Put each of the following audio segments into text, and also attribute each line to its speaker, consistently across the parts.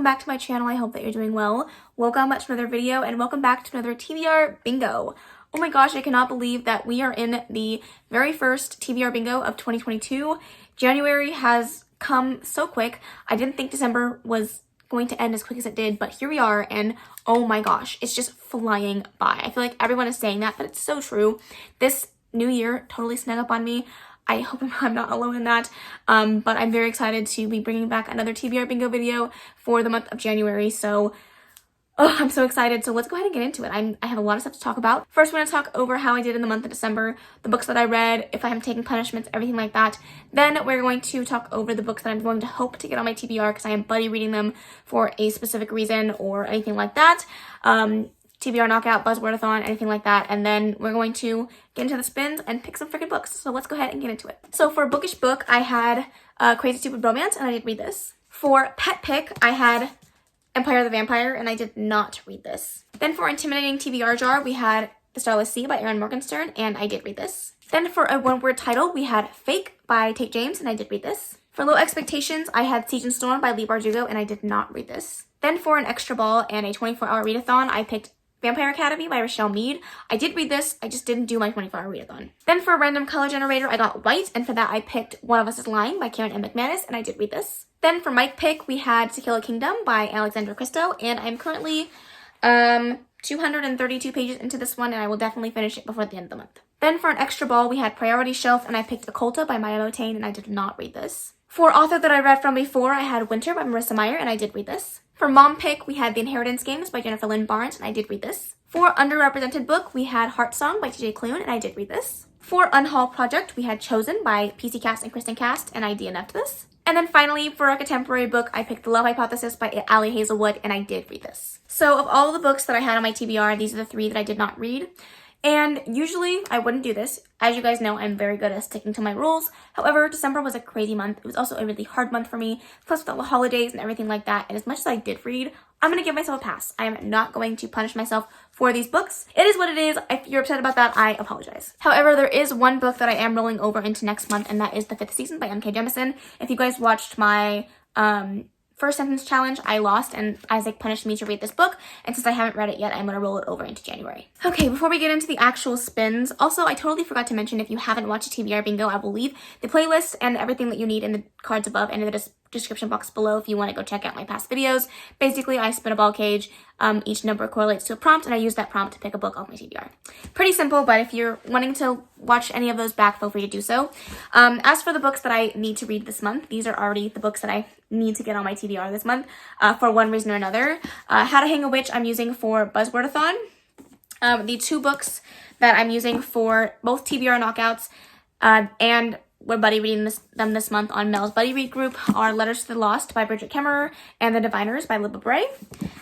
Speaker 1: welcome back to my channel. I hope that you're doing well. Welcome to another video and welcome back to another TBR bingo. Oh my gosh, I cannot believe that we are in the very first TBR bingo of 2022. January has come so quick. I didn't think December was going to end as quick as it did, but here we are, and oh my gosh, it's just flying by. I feel like everyone is saying that, but it's so true. This new year totally snuck up on me. I hope I'm not alone in that, but I'm very excited to be bringing back another TBR bingo video for the month of January, so I'm so excited. So let's go ahead and get into it. I have a lot of stuff to talk about. First, we're going to talk over how I did in the month of December, the books that I read, if I am taking punishments, everything like that. Then we're going to talk over the books that I'm going to hope to get on my TBR because I am buddy reading them for a specific reason or anything like that. TBR knockout, buzzwordathon, anything like that. And then we're going to get into the spins and pick some freaking books. So let's go ahead and get into it. So for bookish book, I had Crazy Stupid Romance, and I did read this. For pet pick, I had Empire the Vampire, and I did not read this. Then for intimidating TBR jar, we had The Starless Sea by Erin Morgenstern, and I did read this. Then for a one-word title, we had Fake by Tate James, and I did read this. For low expectations, I had Siege and Storm by Lee Bardugo, and I did not read this. Then for an extra ball and a 24-hour readathon, I picked Vampire Academy by Rochelle Mead. I did read this, I just didn't do my 24-hour readathon. Then for a random color generator, I got White, and for that I picked One of Us is Lying by Karen M. McManus, and I did read this. Then for Mike pick, we had To Kill a Kingdom by Alexandra Christo, and I'm currently 232 pages into this one, and I will definitely finish it before the end of the month. Then for an extra ball, we had Priority Shelf, and I picked Occulta by Maya Motain, and I did not read this. For author that I read from before, I had Winter by Marissa Meyer, and I did read this. For mom pick, we had The Inheritance Games by Jennifer Lynn Barnes, and I did read this. For underrepresented book, we had Heart Song by TJ Klune, and I did read this. For Unhaul Project, we had Chosen by PC Cast and Kristen Cast, and I DNF'd this. And then finally, for a contemporary book, I picked The Love Hypothesis by Allie Hazelwood, and I did read this. So of all the books that I had on my TBR, these are the 3 that I did not read. And usually I wouldn't do this. As you guys know, I'm very good at sticking to my rules. However, December was a crazy month. It was also a really hard month for me, plus with all the holidays and everything like that. And as much as I did read, I'm going to give myself a pass. I am not going to punish myself for these books. It is what it is. If you're upset about that, I apologize. However, there is one book that I am rolling over into next month, and that is The 5th Season by M.K. Jemisin. If you guys watched my first sentence challenge, I lost and Isaac punished me to read this book, and since I haven't read it yet, I'm going to roll it over into January. Okay, before we get into the actual spins, also I totally forgot to mention, if you haven't watched a TBR bingo, I will leave the playlist and everything that you need in the cards above and in the description box below if you want to go check out my past videos. Basically, I spin a ball cage, each number correlates to a prompt, and I use that prompt to pick a book off my TBR. Pretty simple, but if you're wanting to watch any of those back, feel free to do so. As for the books that I need to read this month, these are already the books that I need to get on my TBR this month for one reason or another. How to Hang a Witch I'm using for Buzzwordathon. The 2 books that I'm using for both TBR knockouts and we're buddy reading them this month on Mel's Buddy Read group are Letters to the Lost by Bridget Kemmerer and The Diviners by Libba Bray.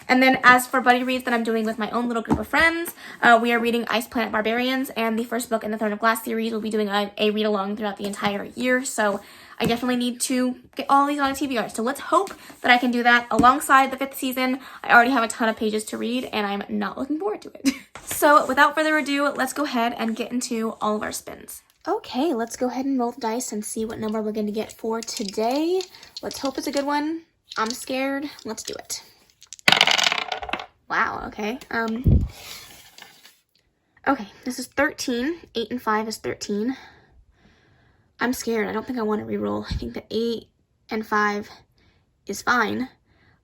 Speaker 1: And then as for buddy reads that I'm doing with my own little group of friends, we are reading Ice Planet Barbarians, and the first book in the Throne of Glass series. We'll be doing a read-along throughout the entire year, so I definitely need to get all these on a TBR. So let's hope that I can do that alongside the 5th season. I already have a ton of pages to read, and I'm not looking forward to it. So without further ado, let's go ahead and get into all of our spins. Okay, let's go ahead and roll the dice and see what number we're going to get for today. Let's hope it's a good one. I'm scared. Let's do it. Wow, okay. Okay, this is 13. 8 and 5 is 13. I'm scared. I don't think I want to re-roll. I think that 8 and 5 is fine.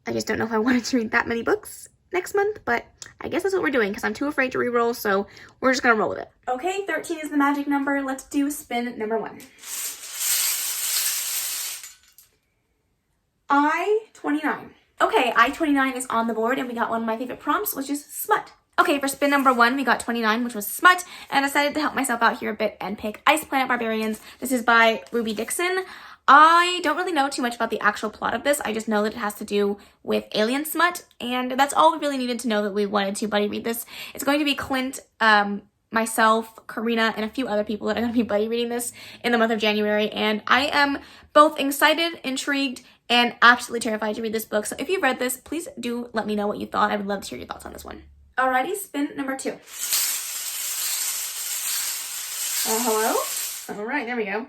Speaker 1: I just don't know if I wanted to read that many books next month, but I guess that's what we're doing because I'm too afraid to re-roll, so we're just gonna roll with it. Okay, 13 is the magic number. Let's do spin number 1. I-29. Okay, I-29 is on the board, and we got one of my favorite prompts, which is smut. Okay, for spin number 1, we got 29, which was smut, and I decided to help myself out here a bit and pick Ice Planet Barbarians. This is by Ruby Dixon. I don't really know too much about the actual plot of this. I just know that it has to do with alien smut, and that's all we really needed to know that we wanted to buddy read this. It's going to be Clint, myself, Karina, and a few other people that are going to be buddy reading this in the month of January, and I am both excited, intrigued, and absolutely terrified to read this book. So if you've read this, please do let me know what you thought. I would love to hear your thoughts on this one. Alrighty, spin number 2. Hello? Alright, there we go.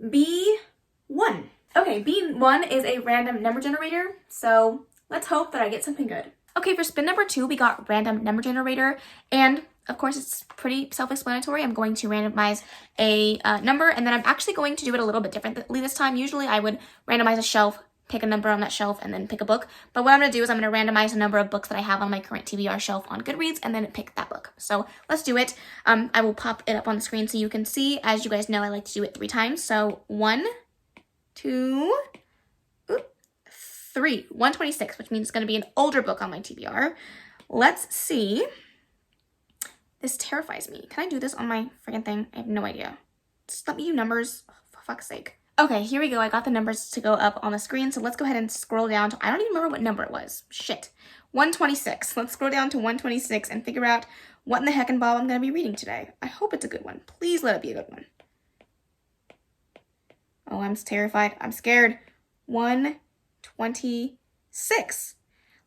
Speaker 1: B1. Okay, B1 is a random number generator, so let's hope that I get something good. Okay, for spin number 2, we got random number generator, and of course it's pretty self-explanatory. I'm going to randomize a number, and then I'm actually going to do it a little bit differently this time. Usually I would randomize a shelf, pick a number on that shelf, and then pick a book. But what I'm going to do is I'm going to randomize a number of books that I have on my current TBR shelf on Goodreads, and then pick that book. So let's do it. I will pop it up on the screen so you can see. As you guys know, I like to do it 3 times. So 1, 2, 3, 126, which means it's going to be an older book on my TBR. Let's see. This terrifies me. Can I do this on my freaking thing? I have no idea. Just let me do numbers. Oh, for fuck's sake. Okay, here we go. I got the numbers to go up on the screen, so let's go ahead and scroll down to, I don't even remember what number it was. Shit. 126. Let's scroll down to 126 and figure out what in the heck and bob I'm going to be reading today. I hope it's a good one. Please let it be a good one. Oh, I'm terrified. I'm scared. 126.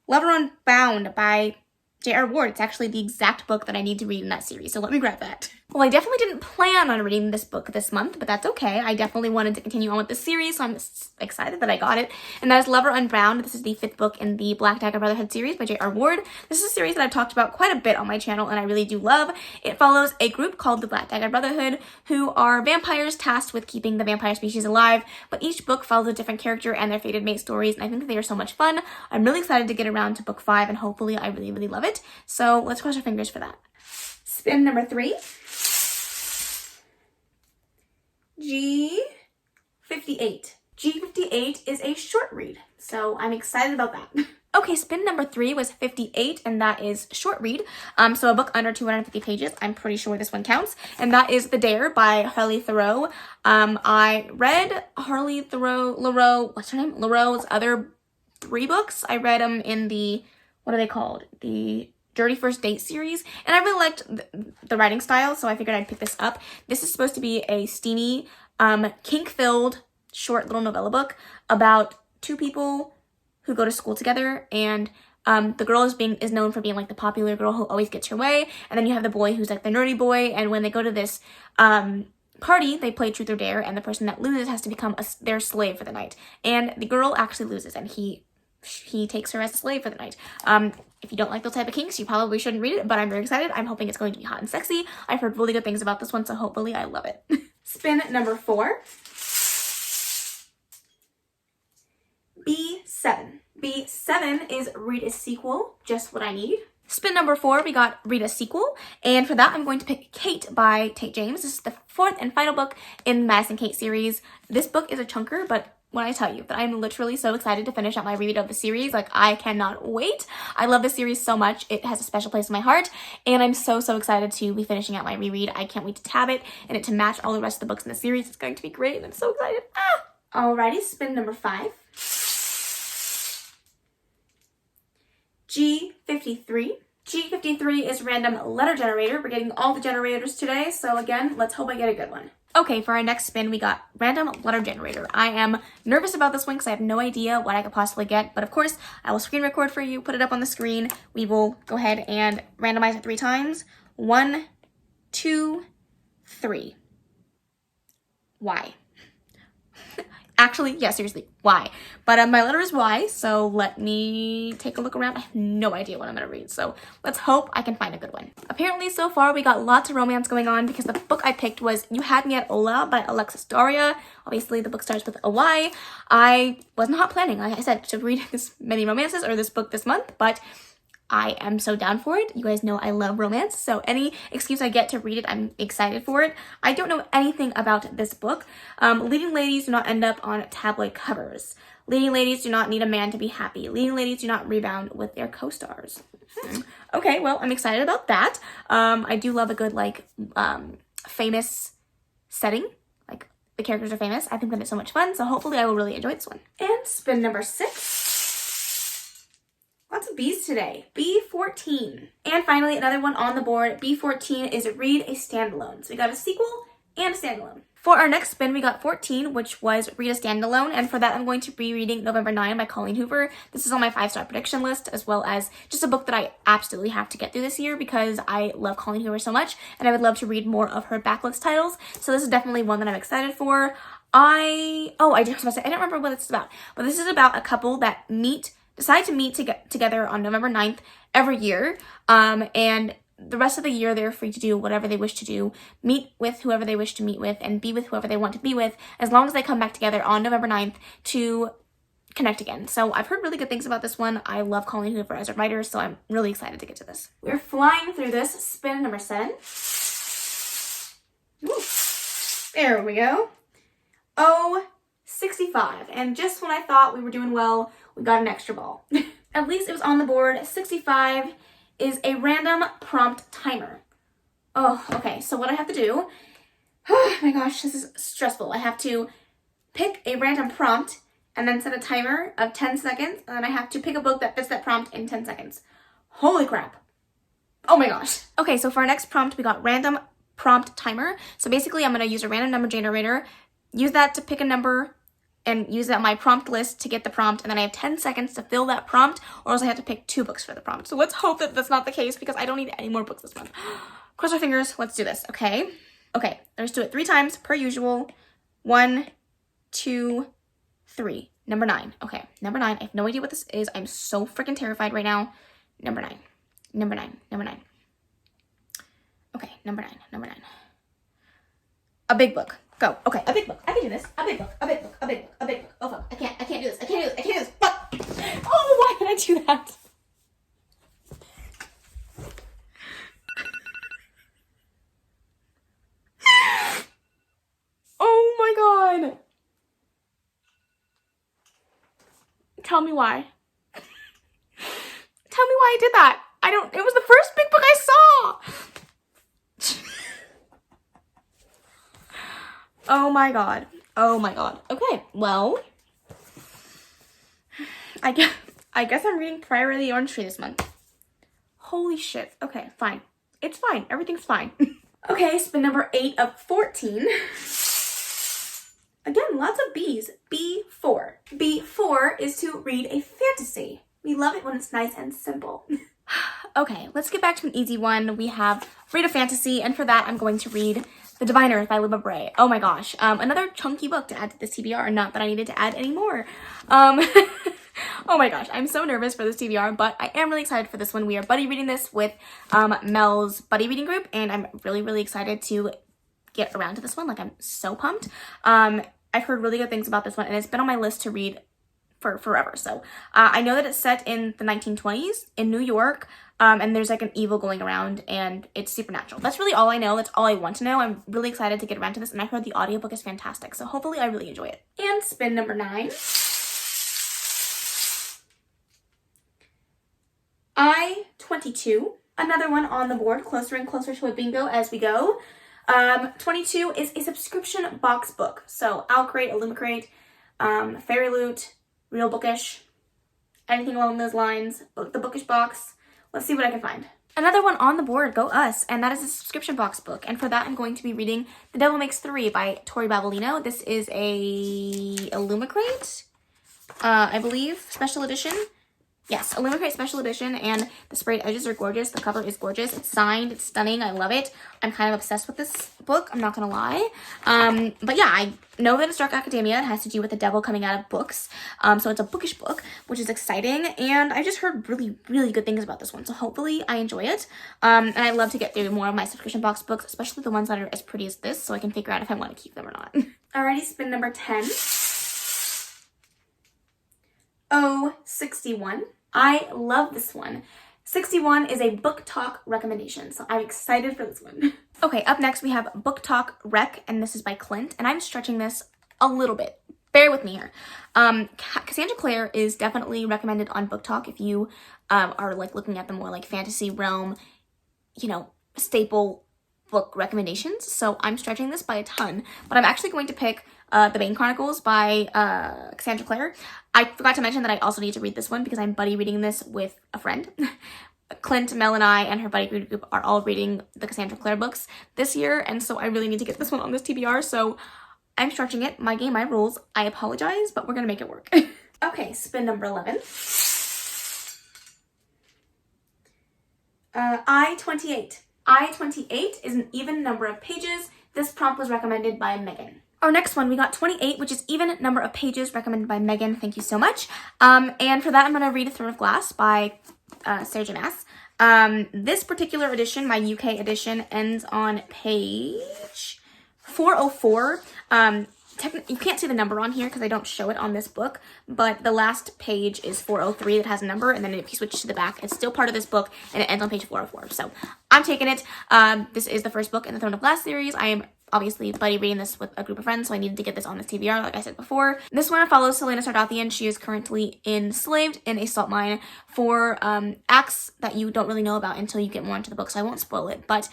Speaker 1: Lover Unbound by J.R. Ward. It's actually the exact book that I need to read in that series, so let me grab that. Well, I definitely didn't plan on reading this book this month, but that's okay. I definitely wanted to continue on with the series, so I'm excited that I got it. And that is Lover Unbound. This is the 5th book in the Black Dagger Brotherhood series by J.R. Ward. This is a series that I've talked about quite a bit on my channel, and I really do love. It follows a group called the Black Dagger Brotherhood, who are vampires tasked with keeping the vampire species alive, but each book follows a different character and their fated mate stories, and I think that they are so much fun. I'm really excited to get around to book 5, and hopefully I really, really love it. So let's cross our fingers for that. Spin number 3. G58. G58 is a short read, so I'm excited about that. Okay, spin number 3 was 58, and that is short read. So a book under 250 pages. I'm pretty sure this one counts, and that is The Dare by Harley Thoreau. I read Harley Thoreau's other 3 books. I read them in the, what are they called? The Dirty First Date series, and I really liked the writing style, so I figured I'd pick this up. This is supposed to be a steamy, kink-filled, short little novella book about 2 people who go to school together, and the girl is known for being like the popular girl who always gets her way, and then you have the boy who's like the nerdy boy, and when they go to this party, they play Truth or Dare, and the person that loses has to become their slave for the night, and the girl actually loses, and he takes her as a slave for the night. If you don't like those type of kinks, you probably shouldn't read it, but I'm very excited. I'm hoping it's going to be hot and sexy. I've heard really good things about this one, so hopefully I love it. Spin number 4. B7. B7 is read a sequel, just what I need. Spin number 4, we got read a sequel, and for that I'm going to pick Kate by Tate James. This is the 4th and final book in the Madison Kate series. This book is a chunker, but when I tell you that I'm literally so excited to finish out my reread of the series, like I cannot wait. I love this series so much. It has a special place in my heart, and I'm so excited to be finishing out my reread. I can't wait to tab it and it to match all the rest of the books in the series. It's going to be great, and I'm so excited. Alrighty, spin number 5. G53. G53 is random letter generator. We're getting all the generators today, so again, let's hope I get a good one. Okay, for our next spin, we got random letter generator. I am nervous about this one because I have no idea what I could possibly get, but of course, I will screen record for you, put it up on the screen. We will go ahead and randomize it 3 times. 1, 2, 3. Why? Actually, yeah, seriously, why? But my letter is Y, so let me take a look around. I have no idea what I'm going to read, so let's hope I can find a good one. Apparently, so far, we got lots of romance going on because the book I picked was You Had Me at Ola by Alexis Daria. Obviously, the book starts with a Y. I was not planning, like I said, to read this many romances or this book this month, but I am so down for it. You guys know I love romance, so any excuse I get to read it, I'm excited for it. I don't know anything about this book. Leading ladies do not end up on tabloid covers. Leading ladies do not need a man to be happy. Leading ladies do not rebound with their co-stars. Okay, well, I'm excited about that. I do love a good, like, famous setting. Like, the characters are famous. I think that it's so much fun, so hopefully I will really enjoy this one. And spin number 6. Lots of B's today. B14. And finally, another one on the board. B14 is read a standalone. So we got a sequel and a standalone. For our next spin, we got 14, which was read a standalone. And for that, I'm going to be reading November 9 by Colleen Hoover. This is on my 5-star prediction list, as well as just a book that I absolutely have to get through this year because I love Colleen Hoover so much. And I would love to read more of her backlist titles. So this is definitely one that I'm excited for. I don't remember what it's about. But this is about a couple that meet decide to meet together on November 9th every year. And the rest of the year, they're free to do whatever they wish to do, meet with whoever they wish to meet with, and be with whoever they want to be with, as long as they come back together on November 9th to connect again. So I've heard really good things about this one. I love Colleen Hoover as a writer, so I'm really excited to get to this. We're flying through this. Spin number 7. Ooh. There we go. Oh, 65. And just when I thought we were doing well, we got an extra ball. At least it was on the board. 65 is a random prompt timer. Oh, okay. So what I have to do, oh my gosh, this is stressful. I have to pick a random prompt and then set a timer of 10 seconds. And then I have to pick a book that fits that prompt in 10 seconds. Holy crap. Oh my gosh. Okay, so for our next prompt, we got random prompt timer. So basically, I'm going to use a random number generator, use that to pick a number, and use that my prompt list to get the prompt, and then I have 10 seconds to fill that prompt, or else I have to pick 2 books for the prompt. So let's hope that that's not the case, because I don't need any more books this month. Cross our fingers. Let's do this, okay? Okay, let's do it 3 times per usual. 1, 2, 3. Number 9. Okay, number 9. I have no idea what this is. I'm so freaking terrified right now. Number 9. Number 9. Number 9. Okay, number 9. Number 9. A big book. Go. Okay, a big book. I can do this. A big book. A big book. A big book. A big book. Oh fuck. I can't do this. I can't do this. I can't do this. Fuck. Oh, why did I do that? Oh my god. Tell me why. Tell me why I did that. It was the first big book I saw. Oh my god. Oh my god. Okay, well, I guess I'm reading Priority Orange Tree this month. Holy shit. Okay, fine. It's fine. Everything's fine. Okay, spin number 8 of 14. Again, lots of B's. B4. B4 is to read a fantasy. We love it when it's nice and simple. Okay, let's get back to an easy one. We have read a fantasy, and for that, I'm going to read The Diviners by Libba Bray. Oh my gosh, another chunky book to add to this TBR. Not that I needed to add any more. Oh my gosh, I'm so nervous for this TBR, but I am really excited for this one. We are buddy reading this with Mel's buddy reading group, and I'm really, really excited to get around to this one. Like, I'm so pumped. I've heard really good things about this one, and it's been on my list to read for forever. So I know that it's set in the 1920s in New York, and there's like an evil going around, and it's supernatural. That's really all I know. That's all I want to know. I'm really excited to get around to this, and I heard the audiobook is fantastic, so hopefully I really enjoy it. And spin number 9. I-22. Another one on the board, closer and closer to a bingo as we go. 22 is a subscription box book. So Owlcrate, Illumicrate, Fairy Loot, Real Bookish, anything along those lines. The Bookish box. Let's see what I can find. Another one on the board, go us, and that is a subscription box book. And for that, I'm going to be reading The Devil Makes 3 by Tori Bavolino. This is a Illumicrate, I believe, special edition. Yes, Illumicrate special edition, and the sprayed edges are gorgeous. The cover is gorgeous. It's signed. It's stunning. I love it. I'm kind of obsessed with this book. I'm not going to lie. But yeah, I know that it's dark academia. It has to do with the devil coming out of books. So it's a bookish book, which is exciting. And I just heard really, really good things about this one. So hopefully I enjoy it. And I love to get through more of my subscription box books, especially the ones that are as pretty as this, so I can figure out if I want to keep them or not. Alrighty, spin number 10. 61. I love this one. 61 is a book talk recommendation, so I'm excited for this one. Okay, up next we have Book Talk Rec, and this is by Clint, and I'm stretching this a little bit. Bear with me here. Cassandra Clare is definitely recommended on Book Talk if you are like looking at the more like fantasy realm, you know, staple book recommendations. So I'm stretching this by a ton, but I'm actually going to pick The Bane Chronicles by Cassandra Clare. I forgot to mention that I also need to read this one because I'm buddy reading this with a friend. Clint, Mel, and I and her buddy reading group are all reading the Cassandra Clare books this year, and so I really need to get this one on this TBR, so I'm stretching it. My game, my rules. I apologize, but we're gonna make it work. Okay, spin number 11. I-28. I-28 is an even number of pages. This prompt was recommended by Megan. Our next one, we got 28, which is even number of pages, recommended by Megan. Thank you so much. And for that, I'm going to read A Throne of Glass by Sarah J. Maas. This particular edition, my UK edition, ends on page 404. You can't see the number on here because I don't show it on this book, but the last page is 403 that has a number, and then if you switch to the back, it's still part of this book, and it ends on page 404. So I'm taking it. This is the first book in the Throne of Glass series. I am obviously buddy reading this with a group of friends, so I needed to get this on this TBR, like I said before. This one follows Selena Sardathian. She is currently enslaved in a salt mine for acts that you don't really know about until you get more into the book, so I won't spoil it. But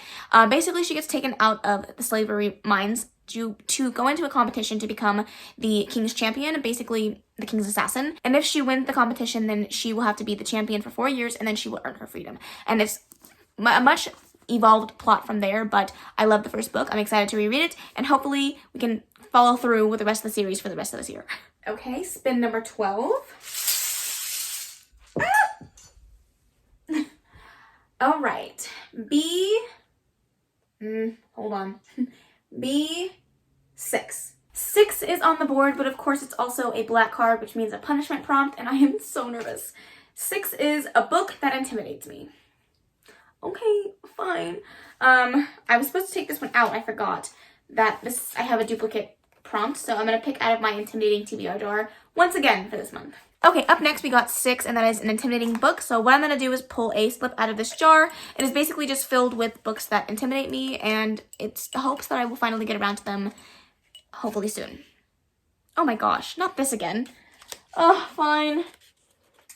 Speaker 1: basically, she gets taken out of the slavery mines to go into a competition to become the king's champion, basically the king's assassin. And if she wins the competition, then she will have to be the champion for 4 years, and then she will earn her freedom. And it's a much evolved plot from there, but I love the first book. I'm excited to reread it, and hopefully we can follow through with the rest of the series for the rest of this year. Okay, spin number 12. All right, hold on. B6. 6 is on the board, but of course it's also a black card, which means a punishment prompt, and I am so nervous. 6 is a book that intimidates me. Okay, fine. I was supposed to take this one out. I forgot that I have a duplicate prompt, so I'm going to pick out of my intimidating TBR jar once again for this month. Okay, up next we got 6, and that is an intimidating book. So what I'm going to do is pull a slip out of this jar. It is basically just filled with books that intimidate me, and it's hopes that I will finally get around to them hopefully soon. Oh my gosh, not this again. Oh, fine.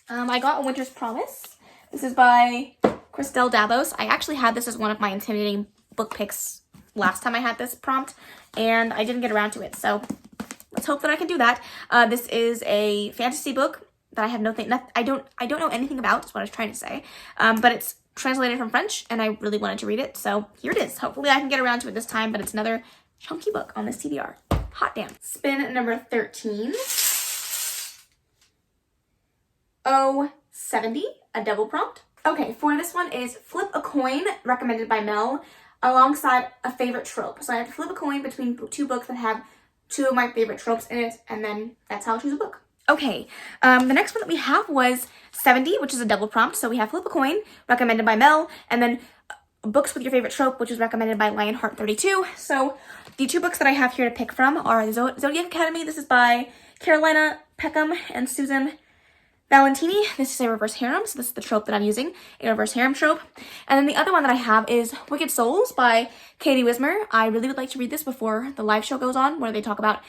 Speaker 1: I got A Winter's Promise. This is by Christelle Davos. I actually had this as one of my intimidating book picks last time I had this prompt, and I didn't get around to it, so let's hope that I can do that. This is a fantasy book that I have I don't know anything about, is what I was trying to say, but it's translated from French, and I really wanted to read it, so here it is. Hopefully I can get around to it this time, but it's another chunky book on this TBR. Hot damn. Spin number 13. 070, a double prompt. Okay, for this one is flip a coin, recommended by Mel, alongside a favorite trope. So I have to flip a coin between 2 books that have 2 of my favorite tropes in it, and then that's how I choose a book. Okay, the next one that we have was 70, which is a double prompt. So we have flip a coin, recommended by Mel, and then books with your favorite trope, which is recommended by Lionheart32. So the 2 books that I have here to pick from are Zodiac Academy. This is by Carolina Peckham and Susan Valentini. This is a reverse harem, so this is the trope that I'm using, a reverse harem trope. And then the other one that I have is Wicked Souls by Katie Wismer. I really would like to read this before the live show goes on, where she talks about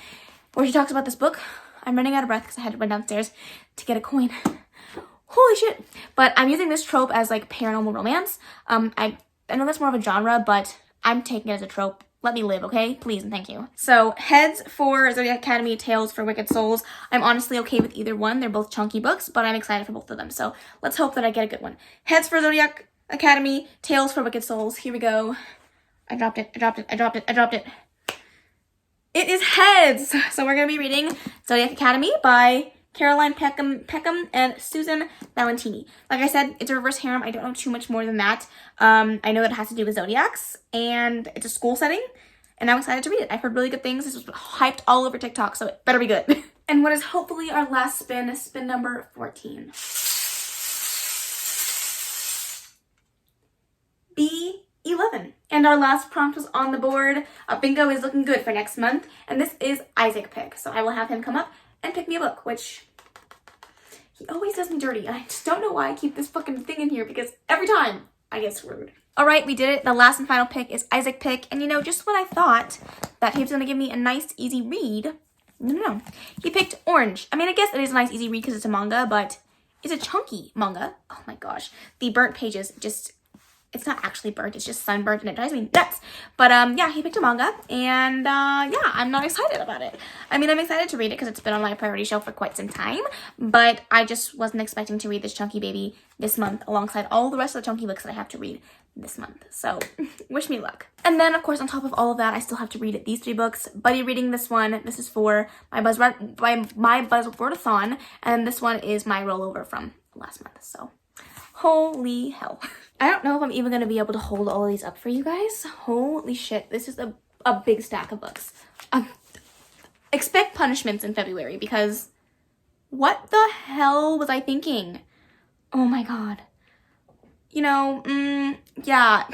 Speaker 1: this book. I'm running out of breath because I had to run downstairs to get a coin. Holy shit. But I'm using this trope as like paranormal romance. I know that's more of a genre, but I'm taking it as a trope. Let me live, okay? Please and thank you. So, heads for Zodiac Academy, tails for Wicked Souls. I'm honestly okay with either one. They're both chunky books, but I'm excited for both of them. So, let's hope that I get a good one. Heads for Zodiac Academy, tails for Wicked Souls. Here we go. I dropped it. It is heads! So, we're going to be reading Zodiac Academy by Caroline Peckham and Susan Valentini. Like I said, it's a reverse harem. I don't know too much more than that. I know that it has to do with zodiacs, and it's a school setting, and I'm excited to read it. I've heard really good things. This was hyped all over TikTok, so it better be good. And what is hopefully our last spin is spin number 14. B11. And our last prompt was on the board. Bingo is looking good for next month, and this is Isaac pick. So I will have him come up and pick me a book, which he always does me dirty. I just don't know why I keep this fucking thing in here, because every time I get screwed. All right, we did it. The last and final pick is Isaac pick. And you know, just when I thought that he was going to give me a nice, easy read, no. He picked Orange. I mean, I guess it is a nice, easy read because it's a manga, but it's a chunky manga. Oh my gosh. The burnt pages just... It's not actually burnt, it's just sunburnt, and it drives me nuts. But yeah, he picked a manga, and yeah, I'm not excited about it. I mean, I'm excited to read it because it's been on my priority shelf for quite some time, but I just wasn't expecting to read this chunky baby this month alongside all the rest of the chunky books that I have to read this month. So wish me luck. And then, of course, on top of all of that, I still have to read these 3 books. Buddy reading this one. This is for my Buzzwordathon, and this one is my rollover from last month. So holy hell. I don't know if I'm even going to be able to hold all of these up for you guys. Holy shit. This is a big stack of books. expect punishments in February because what the hell was I thinking? Oh my god. You know, yeah.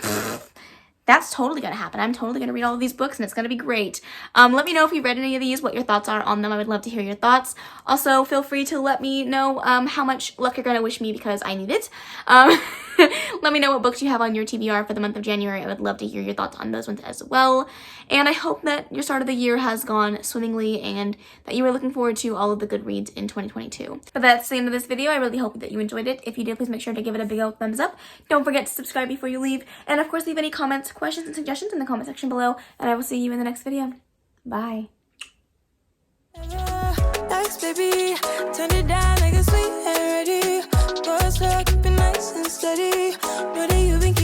Speaker 1: That's totally gonna happen. I'm totally gonna read all of these books and it's gonna be great. Let me know if you read any of these, what your thoughts are on them. I would love to hear your thoughts. Also, feel free to let me know how much luck you're gonna wish me because I need it. Let me know what books you have on your TBR for the month of January. I would love to hear your thoughts on those ones as well. And I hope that your start of the year has gone swimmingly and that you are looking forward to all of the good reads in 2022. But that's the end of this video. I really hope that you enjoyed it. If you did, please make sure to give it a big old thumbs up. Don't forget to subscribe before you leave. And of course, leave any comments, questions, and suggestions in the comment section below. And I will see you in the next video. Bye. Thanks, baby. Turn it down like a sweet and ready. Keep it nice and steady. Know that you've been